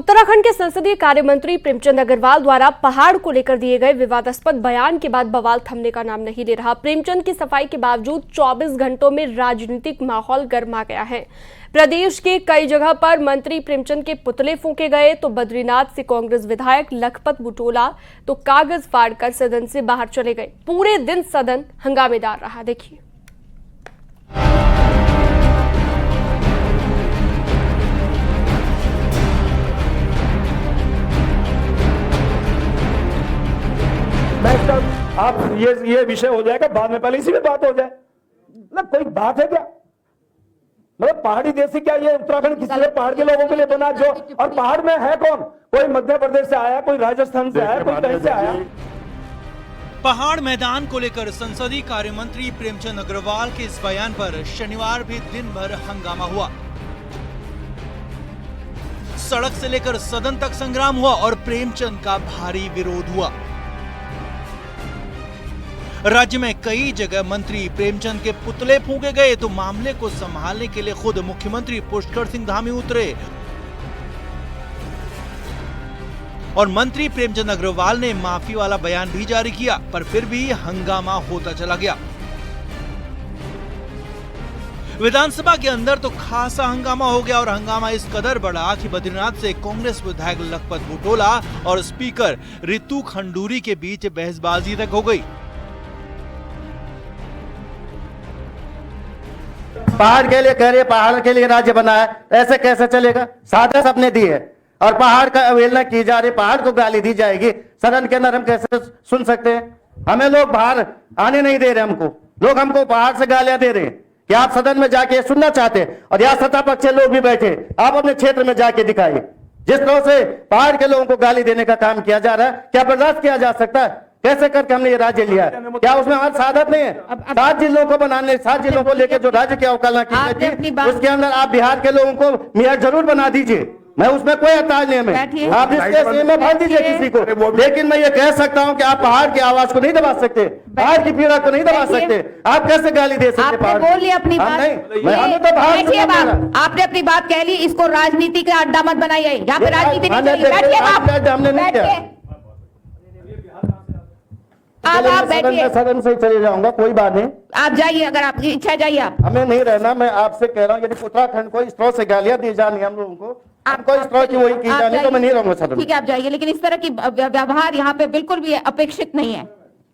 उत्तराखंड के संसदीय कार्य मंत्री प्रेमचंद अग्रवाल द्वारा पहाड़ को लेकर दिए गए विवादास्पद बयान के बाद बवाल थमने का नाम नहीं ले रहा। प्रेमचंद की सफाई के बावजूद 24 घंटों में राजनीतिक माहौल गर्मा गया है। प्रदेश के कई जगह पर मंत्री प्रेमचंद के पुतले फूंके गए तो बद्रीनाथ से कांग्रेस विधायक लखपत बुटोला तो कागज फाड़कर सदन से बाहर चले गए। पूरे दिन सदन हंगामेदार रहा। देखिए। आप ये विषय हो जाएगा बाद में, पहले इसी में बात हो जाए। मतलब कोई बात है क्या? मतलब पहाड़ी देश से क्या ये उत्तराखंड किसी पहाड़ के लोगों के लिए बना जो? और पहाड़ में है कौन? कोई मध्य प्रदेश से आया, कोई राजस्थान से आया, कोई कहीं से आया। पहाड़ मैदान को लेकर संसदीय कार्य मंत्री प्रेमचंद अग्रवाल के इस बयान पर शनिवार भी दिन भर हंगामा हुआ। सड़क से लेकर सदन तक संग्राम हुआ और प्रेमचंद का भारी विरोध हुआ। राज्य में कई जगह मंत्री प्रेमचंद के पुतले फूंके गए तो मामले को संभालने के लिए खुद मुख्यमंत्री पुष्कर सिंह धामी उतरे और मंत्री प्रेमचंद अग्रवाल ने माफी वाला बयान भी जारी किया, पर फिर भी हंगामा होता चला गया। विधानसभा के अंदर तो खासा हंगामा हो गया और हंगामा इस कदर बढ़ा कि बद्रीनाथ से कांग्रेस विधायक लखपत बुटोला और स्पीकर रितु खंडूरी के बीच बहसबाजी तक हो गई। पहाड़ के लिए कह रहे, पहाड़ के लिए राज्य बना है, ऐसे कैसे चलेगा? साधे सपने दिए और पहाड़ का अवहेलना की जा रही, पहाड़ को गाली दी जाएगी। सदन के अंदर हम कैसे सुन सकते हैं? हमें लोग बाहर आने नहीं दे रहे, लोग हमको पहाड़ से गालियां दे रहे हैं कि आप सदन में जाके सुनना चाहते हैं और यहाँ सत्ता पक्ष के लोग भी बैठे, आप अपने क्षेत्र में जाके दिखाइए। जिस तरह से पहाड़ के लोगों को गाली देने का काम किया जा रहा है, क्या बर्दाश्त किया जा सकता है? कैसे करके हमने ये राज्य लिया है? क्या उसमें हमारी साधत नहीं है? 7 जिलों को बनाने, 7 जिलों को लेकर जो राज्य की अवकलना की गई थी, उसके अंदर आप बिहार के लोगों को मेयर जरूर बना दीजिए, मैं उसमें कोई एतराज नहीं है। आप इसके में भर दीजिए किसी को, लेकिन मैं ये कह सकता हूँ कि आप पहाड़ की आवाज को नहीं दबा सकते, पहाड़ की पीड़ा को नहीं दबा सकते। आप कैसे गाली दे सकते? आपने बोल ली अपनी बात, आपने अपनी बात कह ली, इसको राजनीति का अड्डा मत बनाइए। यहाँ पे राजनीति नहीं चलेगी। हमने नहीं किया। आप बैठिए, सदन से चले जाऊंगा, कोई बात नहीं। आप जाइए, अगर आपकी इच्छा जाइए। आप हमें नहीं रहना। मैं आपसे कह रहा हूँ यदि उत्तराखंड को इस तरह से गालियां दी जानी हम लोगों को, आपको इस तरह की वही की जानी, तो मैं नहीं रहूंगा सदन। ठीक है, आप जाइए, लेकिन इस तरह की व्यवहार यहाँ पे बिल्कुल भी अपेक्षित नहीं है।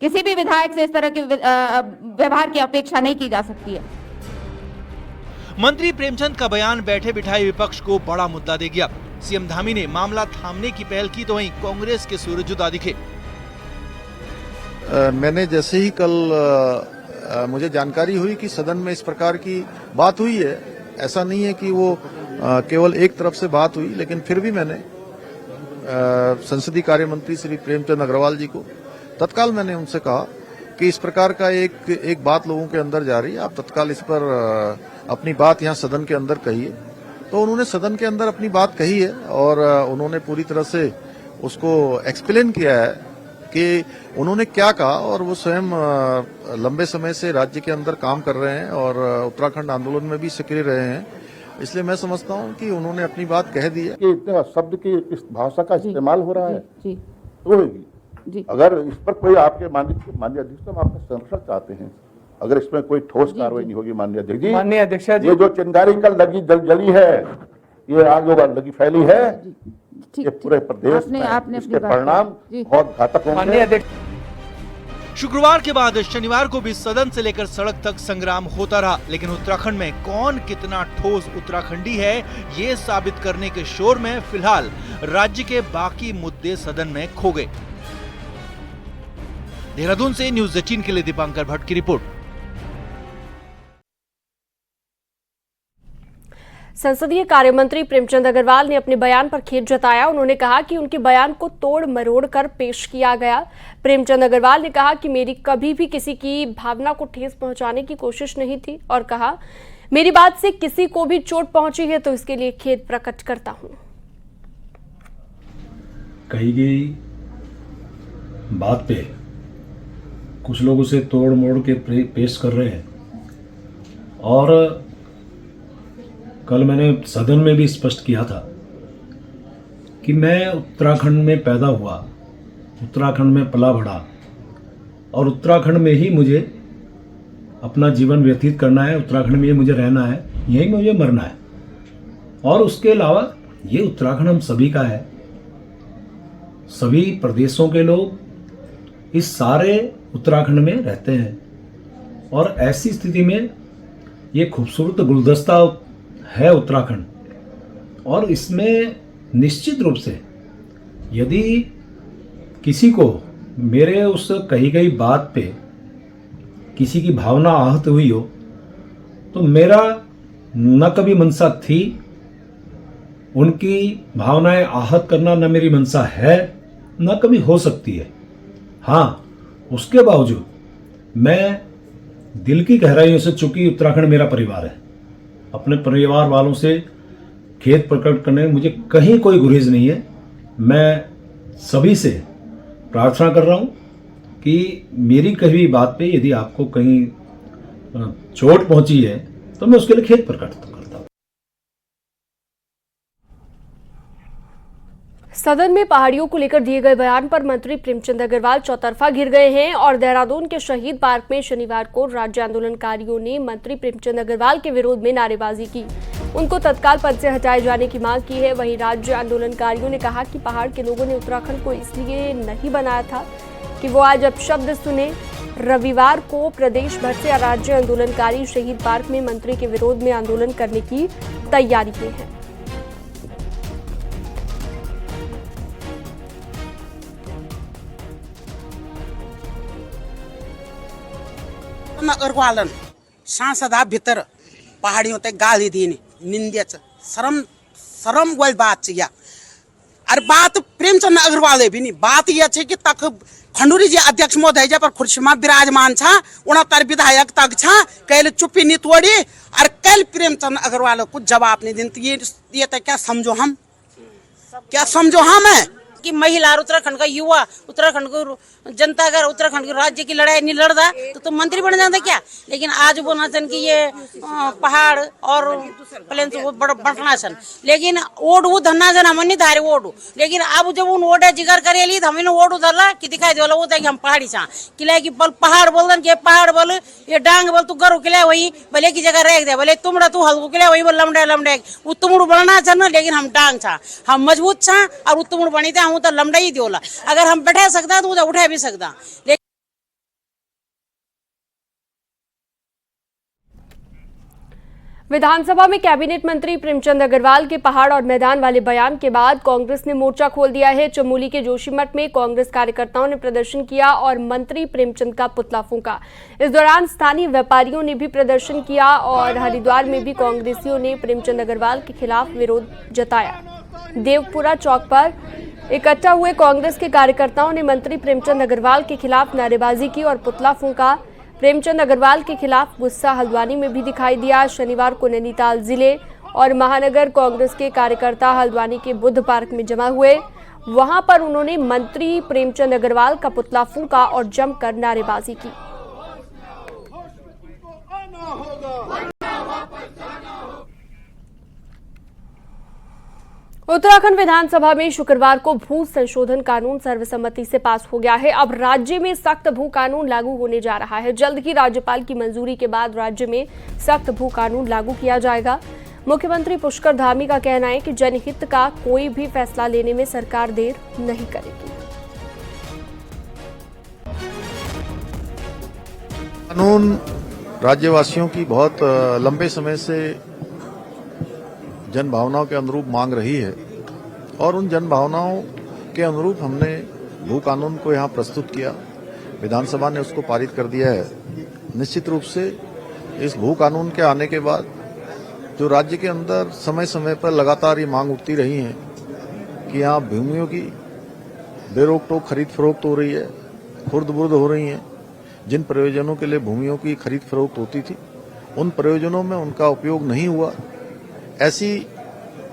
किसी भी विधायक से इस तरह के व्यवहार की अपेक्षा नहीं की जा सकती है। मंत्री प्रेमचंद का बयान बैठे बिठाए विपक्ष को बड़ा मुद्दा दे गया। सीएम धामी ने मामला थामने की पहल की तो वहीं कांग्रेस के सूर्य जुदा दिखे। मैंने जैसे ही कल मुझे जानकारी हुई कि सदन में इस प्रकार की बात हुई है, ऐसा नहीं है कि वो केवल एक तरफ से बात हुई, लेकिन फिर भी मैंने संसदीय कार्य मंत्री श्री प्रेमचंद अग्रवाल जी को तत्काल मैंने उनसे कहा कि इस प्रकार का एक बात लोगों के अंदर जा रही है, आप तत्काल इस पर अपनी बात यहाँ सदन के अंदर कहिए। तो उन्होंने सदन के अंदर अपनी बात कही है और उन्होंने पूरी तरह से उसको एक्सप्लेन किया है कि उन्होंने क्या कहा और वो स्वयं लंबे समय से राज्य के अंदर काम कर रहे हैं और उत्तराखंड आंदोलन में भी सक्रिय रहे हैं। इसलिए मैं समझता हूं कि उन्होंने अपनी बात कह दी है कि इतना शब्द की इस भाषा का इस्तेमाल हो रहा है तो जी। अगर इस पर कोई आपके माननीय अध्यक्ष हम आपका संरक्षण चाहते हैं, अगर इसमें कोई ठोस कार्रवाई नहीं होगी माननीय अध्यक्ष जी, माननीय अध्यक्ष जी, ये जो चिंगारी कल लगी जली है, ये आग लगी फैली है, ये पूरे प्रदेश में इसके परिणाम बहुत घातक होंगे। शुक्रवार के बाद शनिवार को भी सदन से लेकर सड़क तक संग्राम होता रहा, लेकिन उत्तराखंड में कौन कितना ठोस उत्तराखंडी है ये साबित करने के शोर में फिलहाल राज्य के बाकी मुद्दे सदन में खो गए। देहरादून से न्यूज 18 के लिए दीपांकर भट्ट की रिपोर्ट। संसदीय कार्य मंत्री प्रेमचंद अग्रवाल ने अपने बयान पर खेद जताया। उन्होंने कहा कि उनके बयान को तोड़ मरोड़ कर पेश किया गया। प्रेमचंद अग्रवाल ने कहा कि मेरी कभी भी किसी की भावना को ठेस पहुंचाने की कोशिश नहीं थी और कहा मेरी बात से किसी को भी चोट पहुंची है तो इसके लिए खेद प्रकट करता हूं। कही गई बात पे कुछ लोग उसे तोड़ मोड़ के पेश कर रहे हैं और कल मैंने सदन में भी स्पष्ट किया था कि मैं उत्तराखंड में पैदा हुआ, उत्तराखंड में पला बढ़ा और उत्तराखंड में ही मुझे अपना जीवन व्यतीत करना है, उत्तराखंड में ही मुझे रहना है, यहीं मुझे मरना है। और उसके अलावा ये उत्तराखंड हम सभी का है, सभी प्रदेशों के लोग इस सारे उत्तराखंड में रहते हैं। और ऐसी स्थिति में ये खूबसूरत गुलदस्ता है उत्तराखंड, और इसमें निश्चित रूप से यदि किसी को मेरे उस कही गई बात पे किसी की भावना आहत हुई हो, तो मेरा न कभी मंशा थी उनकी भावनाएं आहत करना, न मेरी मंशा है, न कभी हो सकती है। हाँ, उसके बावजूद मैं दिल की गहराइयों से, चूंकि उत्तराखंड मेरा परिवार है, अपने परिवार वालों से खेद प्रकट करने में मुझे कहीं कोई गुरेज नहीं है। मैं सभी से प्रार्थना कर रहा हूं कि मेरी कही बात पे यदि आपको कहीं चोट पहुंची है तो मैं उसके लिए खेद प्रकट करता हूं। सदन में पहाड़ियों को लेकर दिए गए बयान पर मंत्री प्रेमचंद अग्रवाल चौतरफा घिर गए हैं और देहरादून के शहीद पार्क में शनिवार को राज्य आंदोलनकारियों ने मंत्री प्रेमचंद अग्रवाल के विरोध में नारेबाजी की, उनको तत्काल पद से हटाए जाने की मांग की है। वहीं राज्य आंदोलनकारियों ने कहा कि पहाड़ के लोगों ने उत्तराखंड को इसलिए नहीं बनाया था कि वो आज अपशब्द सुने। रविवार को प्रदेश भर से राज्य आंदोलनकारी शहीद पार्क में मंत्री के विरोध में आंदोलन करने की तैयारी में है। अग्रवालन सांसदा भितर पहाड़ियों ते गाली दीनी निंद्याचं शरम वाली बात छै या। अरे बात प्रेमचंद अग्रवाल भी नहीं, बात यह है कि तक खंडूरी जी अध्यक्ष महोदय जी पर खुर्सी में विराजमान छा, 69 विधायक तक छा, कल चुप्पी नहीं तोड़ी और कल प्रेमचंद अग्रवाल को जवाब नहीं देती। ये तो क्या समझो हम है कि महिला उत्तराखंड का युवा, उत्तराखंड को जनता अगर उत्तराखंड के राज्य की लड़ाई नहीं लड़ता तो मंत्री बन जाता क्या। लेकिन आज बोलना सन कि ये पहाड़ और प्लेन से बढ़ना सन, लेकिन ओड वो धरना सन हम नहीं धारे ओड। लेकिन अब जब उन ओडे जिगर करेली तो हमें ओड उधरला कि दिखाई देला वो कि हम पहाड़ी छा किला की पहाड़ बोल दन के पहाड़ बोल ये डांग बोल तू गरु किला वही भले की जगह रह दे, भले तुमड़ा तू हल्को किला वही बोल लमडे वो तुमड़ बनना सन, लेकिन हम डांग छा, हम मजबूत छा और तुमड़ बनी थे हम तो लमड़ा ही दियोला। अगर हम बैठा सकता तो उठा भी सकता। विधानसभा में कैबिनेट मंत्री प्रेमचंद अग्रवाल के पहाड़ और मैदान वाले बयान के बाद कांग्रेस ने मोर्चा खोल दिया है। चमोली के जोशीमठ में कांग्रेस कार्यकर्ताओं ने प्रदर्शन किया और मंत्री प्रेमचंद का पुतला फूंका। इस दौरान स्थानीय व्यापारियों ने भी प्रदर्शन किया और हरिद्वार में भी कांग्रेसियों ने प्रेमचंद अग्रवाल के खिलाफ विरोध जताया। देवपुरा चौक पर इकट्ठा हुए कांग्रेस के कार्यकर्ताओं ने मंत्री प्रेमचंद अग्रवाल के खिलाफ नारेबाजी की और पुतला फूंका। प्रेमचंद अग्रवाल के खिलाफ गुस्सा हल्द्वानी में भी दिखाई दिया। शनिवार को नैनीताल जिले और महानगर कांग्रेस के कार्यकर्ता हल्द्वानी के बुद्ध पार्क में जमा हुए। वहां पर उन्होंने मंत्री प्रेमचंद अग्रवाल का पुतला फूंका और जमकर नारेबाजी की। उत्तराखंड विधानसभा में शुक्रवार को भू संशोधन कानून सर्वसम्मति से पास हो गया है। अब राज्य में सख्त भू कानून लागू होने जा रहा है। जल्द ही राज्यपाल की मंजूरी के बाद राज्य में सख्त भू कानून लागू किया जाएगा। मुख्यमंत्री पुष्कर धामी का कहना है कि जनहित का कोई भी फैसला लेने में सरकार देर नहीं करेगी। कानून राज्यवासियों की बहुत लंबे समय से जन भावनाओं के अनुरूप मांग रही है और उन जन भावनाओं के अनुरूप हमने भू कानून को यहाँ प्रस्तुत किया। विधानसभा ने उसको पारित कर दिया है। निश्चित रूप से इस भू कानून के आने के बाद जो राज्य के अंदर समय समय पर लगातार ये मांग उठती रही है कि यहाँ भूमियों की बेरोक टोक खरीद फरोख्त हो रही है, खुर्द बुर्द हो रही है। जिन प्रयोजनों के लिए भूमियों की खरीद फरोख्त होती थी उन प्रयोजनों में उनका उपयोग नहीं हुआ। ऐसी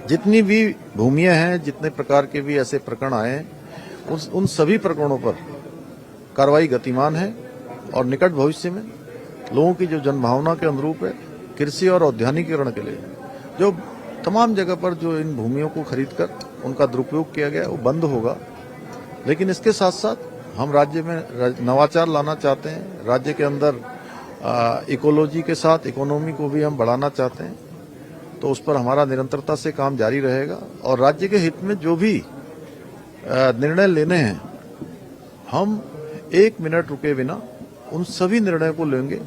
जितनी भी भूमियां हैं, जितने प्रकार के भी ऐसे प्रकरण आए हैं, उन सभी प्रकरणों पर कार्रवाई गतिमान है और निकट भविष्य में लोगों की जो जनभावना के अनुरूप है कृषि और औद्यानिकीकरण के लिए जो तमाम जगह पर जो इन भूमियों को खरीदकर उनका दुरुपयोग किया गया वो बंद होगा। लेकिन इसके साथ साथ हम राज्य में नवाचार लाना चाहते हैं। राज्य के अंदर इकोलॉजी के साथ इकोनॉमी को भी हम बढ़ाना चाहते हैं, तो उस पर हमारा निरंतरता से काम जारी रहेगा। और राज्य के हित में जो भी निर्णय लेने हैं, हम 1 मिनट रुके बिना उन सभी निर्णयों को लेंगे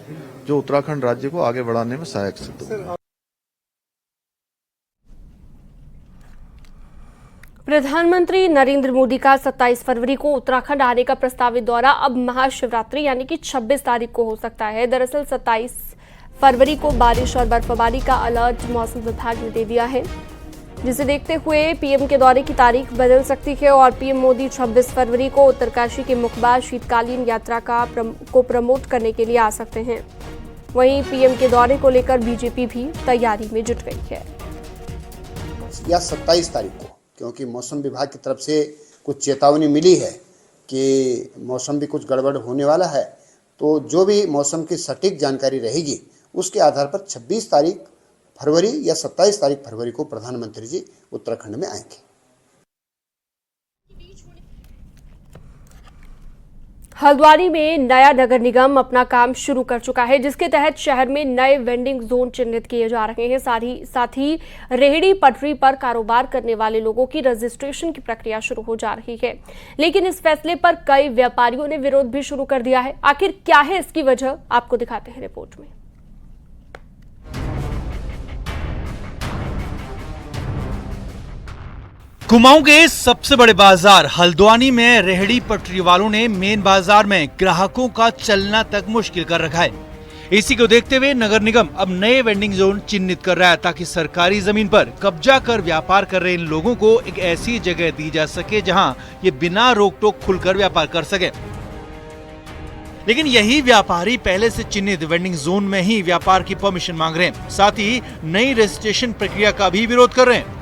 जो उत्तराखंड राज्य को आगे बढ़ाने में सहायक सिद्ध होगा। प्रधानमंत्री नरेंद्र मोदी का 27 फरवरी को उत्तराखंड आने का प्रस्तावित दौरा अब महाशिवरात्रि यानी कि 26 तारीख को हो सकता है। दरअसल 27 फरवरी को बारिश और बर्फबारी का अलर्ट मौसम विभाग ने दे दिया है, जिसे देखते हुए पीएम के दौरे की तारीख बदल सकती है और पीएम मोदी 26 फरवरी को उत्तरकाशी के मुखबार शीतकालीन यात्रा को प्रमोट करने के लिए आ सकते हैं। वहीं पीएम के दौरे को लेकर बीजेपी भी तैयारी में जुट गई है। या 27 तारीख को, क्योंकि मौसम विभाग की तरफ से कुछ चेतावनी मिली है कि मौसम भी कुछ गड़बड़ होने वाला है, तो जो भी मौसम की सटीक जानकारी रहेगी उसके आधार पर 26 तारीख फरवरी या 27 तारीख फरवरी को प्रधानमंत्री जी उत्तराखंड में आएंगे। हल्द्वानी में नया नगर निगम अपना काम शुरू कर चुका है, जिसके तहत शहर में नए वेंडिंग जोन चिन्हित किए जा रहे हैं। साथ ही रेहड़ी पटरी पर कारोबार करने वाले लोगों की रजिस्ट्रेशन की प्रक्रिया शुरू हो जा रही है। लेकिन इस फैसले पर कई व्यापारियों ने विरोध भी शुरू कर दिया है। आखिर क्या है इसकी वजह, आपको दिखाते हैं रिपोर्ट में। कुमाऊं के सबसे बड़े बाजार हल्द्वानी में रेहड़ी पटरी वालों ने मेन बाजार में ग्राहकों का चलना तक मुश्किल कर रखा है। इसी को देखते हुए नगर निगम अब नए वेंडिंग जोन चिन्हित कर रहा है, ताकि सरकारी जमीन पर कब्जा कर व्यापार कर रहे इन लोगों को एक ऐसी जगह दी जा सके जहां ये बिना रोक टोक खुलकर व्यापार कर सके। लेकिन यही व्यापारी पहले से चिन्हित वेंडिंग जोन में ही व्यापार की परमिशन मांग रहे हैं, साथ ही नई रजिस्ट्रेशन प्रक्रिया का भी विरोध कर रहे हैं।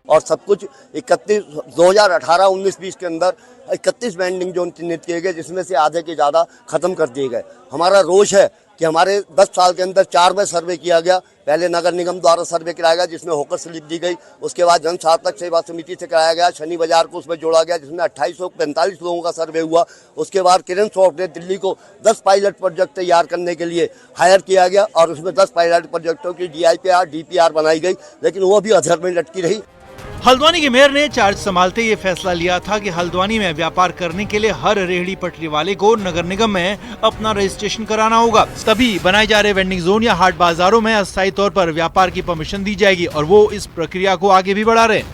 और सब कुछ 2018-19-20 के अंदर 31 वेंडिंग जोन चिन्हित किए गए, जिसमें से आधे के ज्यादा खत्म कर दिए गए। हमारा रोष है कि हमारे 10 साल के अंदर 4 बार सर्वे किया गया। पहले नगर निगम द्वारा सर्वे कराया गया, जिसमें होकर स्लिप दी गई। उसके बाद जन सार्थक सेवा समिति से कराया गया, शनि बाजार को उसमें जोड़ा गया, जिसमें 2845 लोगों का सर्वे हुआ। उसके बाद किरण सॉफ्ट ने दिल्ली को 10 पायलट प्रोजेक्ट तैयार करने के लिए हायर किया गया और उसमें 10 पायलट प्रोजेक्टों की DIPR DPR बनाई गई, लेकिन वो भी अधर में लटकी रही। हल्द्वानी के मेयर ने चार्ज संभालते ये फैसला लिया था कि हल्द्वानी में व्यापार करने के लिए हर रेहड़ी पटरी वाले को नगर निगम में अपना रजिस्ट्रेशन कराना होगा, तभी बनाए जा रहे वेंडिंग जोन या हाट बाजारों में अस्थायी तौर पर व्यापार की परमिशन दी जाएगी। और वो इस प्रक्रिया को आगे भी बढ़ा रहे हैं।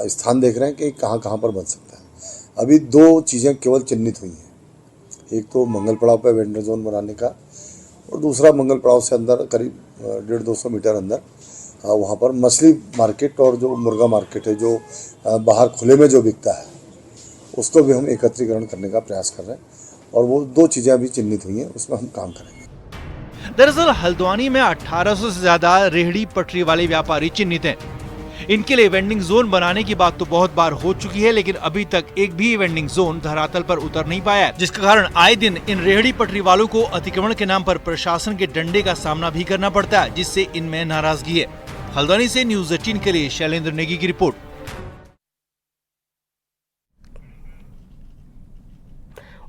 स्थान देख रहे हैं कि कहाँ पर बन सकता है। अभी 2 चीजें केवल चिन्हित हुई है, एक तो मंगल पड़ाव पे वेंडर जोन बनाने का, और दूसरा मंगल पड़ाव से अंदर करीब 150-200 मीटर अंदर वहाँ पर मछली मार्केट और जो मुर्गा मार्केट है, जो बाहर खुले में जो बिकता है, उसको भी हम एकत्रीकरण करने का प्रयास कर रहे हैं। और वो 2 चीजें अभी चिन्हित हुई हैं, उसमें हम काम करेंगे। दरअसल हल्द्वानी में 1800 से ज्यादा रेहड़ी पटरी वाले व्यापारी चिन्हित हैं। इनके लिए वेंडिंग जोन बनाने की बात तो बहुत बार हो चुकी है, लेकिन अभी तक एक भी वेंडिंग जोन धरातल पर उतर नहीं पाया है, जिसके कारण आए दिन इन रेहड़ी पटरी वालों को अतिक्रमण के नाम पर प्रशासन के डंडे का सामना भी करना पड़ता है, जिससे इनमें नाराजगी है। हल्द्वानी से न्यूज़ 18 के लिए शैलेंद्र नेगी की रिपोर्ट।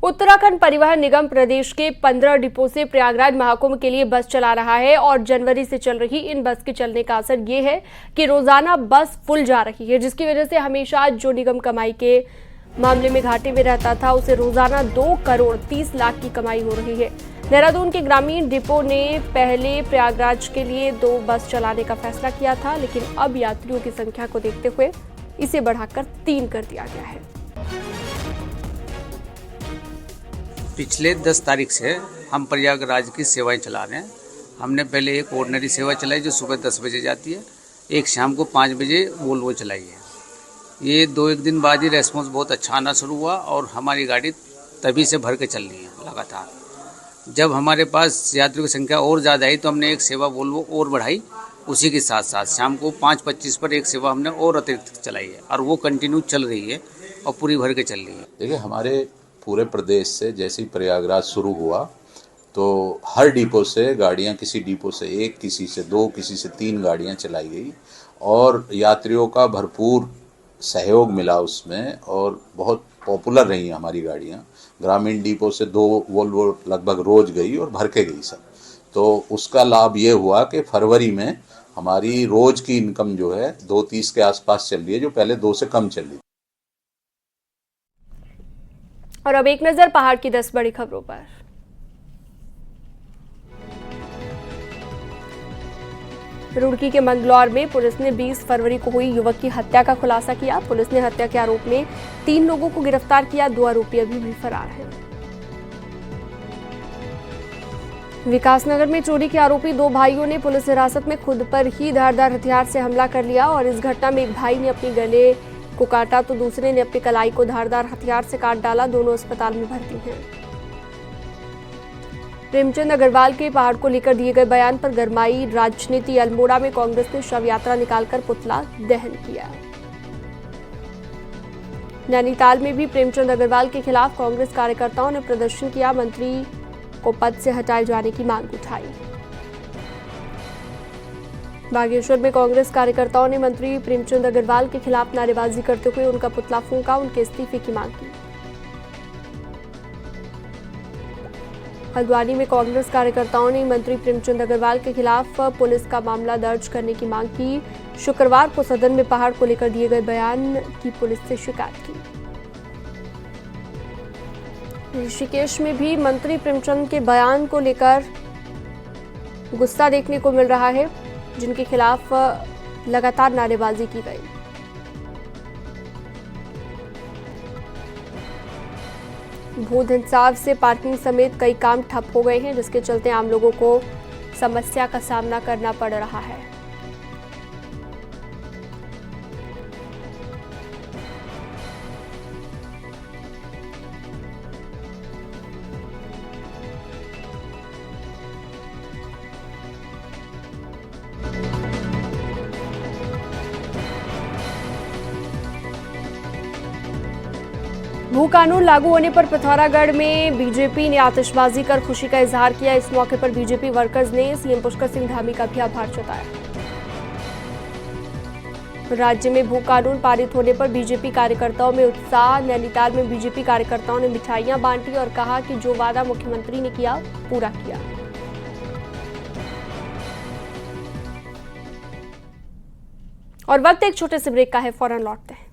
उत्तराखंड परिवहन निगम प्रदेश के 15 डिपो से प्रयागराज महाकुंभ के लिए बस चला रहा है और जनवरी से चल रही इन बस के चलने का असर ये है कि रोजाना बस फुल जा रही है, जिसकी वजह से हमेशा जो निगम कमाई के मामले में घाटे में रहता था, उसे रोजाना 2 करोड़ 30 लाख की कमाई हो रही है। देहरादून के ग्रामीण डिपो ने पहले प्रयागराज के लिए 2 बस चलाने का फैसला किया था, लेकिन अब यात्रियों की संख्या को देखते हुए इसे बढ़ाकर 3 कर दिया गया है। पिछले 10 तारीख से हम प्रयागराज की सेवाएं चला रहे हैं। हमने पहले एक ऑर्डिनरी सेवा चलाई जो सुबह 10 बजे जाती है, एक शाम को 5 बजे वोल्वो चलाई है। ये 2-1 दिन बाद ही रेस्पॉन्स बहुत अच्छा आना शुरू हुआ और हमारी गाड़ी तभी से भर के चल रही है लगातार। जब हमारे पास यात्रियों की संख्या और ज़्यादा आई तो हमने एक सेवा वोल्वो और बढ़ाई। उसी के साथ साथ शाम को 5:25 पर एक सेवा हमने और अतिरिक्त चलाई है और वो कंटिन्यू चल रही है और पूरी भर के चल रही है। देखिए, हमारे पूरे प्रदेश से जैसे ही प्रयागराज शुरू हुआ तो हर डिपो से गाड़ियां, किसी डिपो से 1, किसी से 2, किसी से 3 गाड़ियां चलाई गई और यात्रियों का भरपूर सहयोग मिला उसमें और बहुत पॉपुलर रही हमारी गाड़ियां। ग्रामीण डिपो से 2 वोल्वो लगभग रोज गई और भर के गई सब। तो उसका लाभ ये हुआ कि फरवरी में हमारी रोज की इनकम जो है 230 के आसपास चल रही है, जो पहले 2 से कम चल रही थी। और अब एक नजर पहाड़ की 10 बड़ी खबरों पर। रुड़की के मंगलौर में पुलिस ने 20 फरवरी को हुई युवक की हत्या का खुलासा किया। पुलिस ने हत्या के आरोप में 3 लोगों को गिरफ्तार किया। 2 आरोपी अभी भी फरार हैं। विकासनगर में चोरी के आरोपी 2 भाइयों ने पुलिस हिरासत में खुद पर ही धारदार हथियार से हमला कर लिया और इस घटना में एक भाई ने अपने गले को काटा तो दूसरे ने अपनी कलाई को धारदार हथियार से काट डाला। दोनों अस्पताल में भर्ती हैं। प्रेमचंद अग्रवाल के पहाड़ को लेकर दिए गए बयान पर गरमाई राजनीति। अल्मोड़ा में कांग्रेस ने शव यात्रा निकालकर पुतला दहन किया। नैनीताल में भी प्रेमचंद अग्रवाल के खिलाफ कांग्रेस कार्यकर्ताओं ने प्रदर्शन किया। मंत्री को पद से हटाए जाने की मांग उठाई। बागेश्वर में कांग्रेस कार्यकर्ताओं ने मंत्री प्रेमचंद अग्रवाल के खिलाफ नारेबाजी करते हुए उनका पुतला फूंका, उनके इस्तीफे की मांग की। हल्द्वानी में कांग्रेस कार्यकर्ताओं ने मंत्री प्रेमचंद अग्रवाल के खिलाफ पुलिस का मामला दर्ज करने की मांग की। शुक्रवार को सदन में पहाड़ को लेकर दिए गए बयान की पुलिस से शिकायत की। ऋषिकेश में भी मंत्री प्रेमचंद के बयान को लेकर गुस्सा देखने को मिल रहा है, जिनके खिलाफ लगातार नारेबाजी की गई। भूद हिंसाव से पार्किंग समेत कई काम ठप हो गए हैं, जिसके चलते आम लोगों को समस्या का सामना करना पड़ रहा है। भू कानून लागू होने पर पिथौरागढ़ में बीजेपी ने आतिशबाजी कर खुशी का इजहार किया। इस मौके पर बीजेपी वर्कर्स ने सीएम पुष्कर सिंह धामी का भी आभार जताया। राज्य में भू कानून पारित होने पर बीजेपी कार्यकर्ताओं में उत्साह। नैनीताल में बीजेपी कार्यकर्ताओं ने मिठाइयां बांटी और कहा कि जो वादा मुख्यमंत्री ने किया पूरा किया। और वक्त एक छोटे से ब्रेक का है, फौरन लौटते हैं।